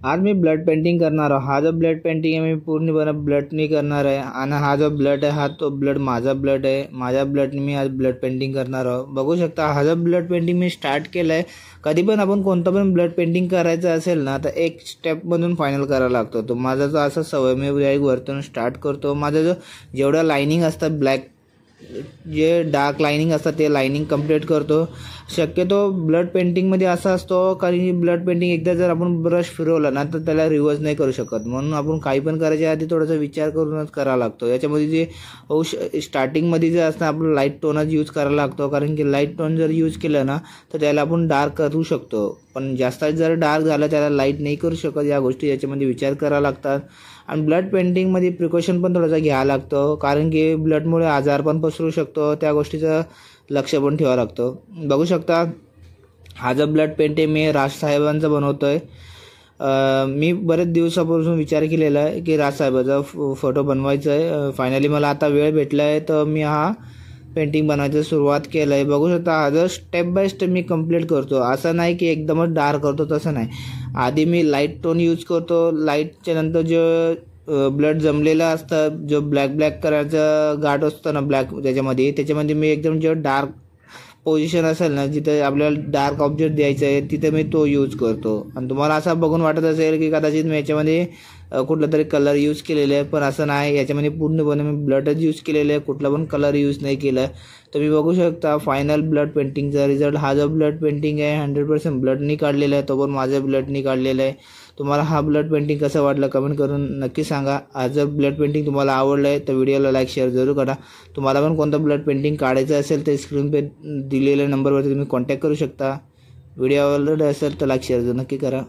आज मी blood painting करणार आहे। हा जो ब्लड पेंटिंग आहे मी पूर्णपणे ब्लडनी करणार आहे आणि हा जो ब्लड आहे हा तो ब्लड माझा ब्लड आहे। माझ्या ब्लडनी मी आज ब्लड पेंटिंग करणार आहे। बघू शकता हा जो ब्लड पेंटिंग मी स्टार्ट केलं आहे। कधी पण आपण कोणतं पण ब्लड पेंटिंग करायचं असेल ना तर एक स्टेपमधून फायनल करावा लागतो। तो माझा जो असा सवय मी वरतून स्टार्ट करतो। माझं जो जेवढ्या लाइनिंग असतात ब्लॅक जे डार्क लाइनिंग असतात ते लाइनिंग कंप्लीट करतो। शक्यतो ब्लड पेंटिंगमध्ये असा असतो कारण की ब्लड पेंटिंग एकदा जर आपण ब्रश फिरवला ना तर त्याला रिवर्स नाही करू शकत, म्हणून आपण काही पण करायच्या आधी थोडासा विचार करूनच करावा लागतो। याच्यामध्ये जे स्टार्टिंगमध्ये जे असतं आपण लाईट टोनच यूज करायला लागतो, कारण की लाईट टोन जर यूज केलं ना तर त्याला आपण डार्क करू शकतो, पण जास्त जर डार्क झालं त्याला लाईट नाही करू शकत। या गोष्टी याच्यामध्ये विचार करावा लागतात आणि ब्लड पेंटिंगमध्ये प्रिकॉशन पण थोडासा घ्यावा लागतो, कारण की ब्लडमुळे आजार पण पसरू शकतो। त्या गोष्टीचं लक्ष पण ठेवावं लागतं। बघू शकता हा जो ब्लड पेंटिंग मी राजसाहेबांचा बनवतोय। मी बरेच दिवसापासून विचार केलेला आहे की राजसाहेबाचा फोटो बनवायचा आहे। फायनली मला आता वेळ भेटला आहे तर मी हा पेंटिंग बनवायची सुरुवात केलं आहे। बघू शकता हा जो step by step me complete करतो, असं नाही की एकदमच डार्क करतो, तसं नाही। आधी मी लाईट टोन यूज करतो, लाईटच्या नंतर जो ब्लड जमलेला असतं जो ब्लॅक कलरचा गाठ असतो ना ब्लॅक त्याच्यामध्ये मी एकदम जो डार्क पोझिशन असेल ना जिथे आपल्याला डार्क ऑब्जेक्ट द्यायचं आहे तिथे मी तो यूज करतो। आणि तुम्हाला असं बघून वाटत असेल की कदाचित मी याच्यामध्ये कुठला तरी कलर यूज केलेला आहे, पण असं नाही। याच्यामध्ये पूर्णपणे मी ब्लडच यूज केलेलं आहे, कुठला पण कलर यूज नाही केला। तुम्ही बघू शकता फायनल ब्लड पेंटिंगचा रिझल्ट। हा जो ब्लड पेंटिंग आहे 100% ब्लडनी काढलेला आहे, तो पण माझ्या ब्लडनी काढलेला आहे। तुम्हाला हा ब्लड पेंटिंग कसं वाटलं कमेंट करून नक्की सांगा। हा जर ब्लड पेंटिंग तुम्हाला आवडलं आहे तर व्हिडिओला लाईक शेअर जरूर करा। तुम्हाला पण कोणतं ब्लड पेंटिंग काढायचं असेल तर स्क्रीन पे दिलेल्या नंबरवरती तुम्ही कॉन्टॅक्ट करू शकता। व्हिडिओ आवडला असेल तर लाईक शेअर नक्की करा।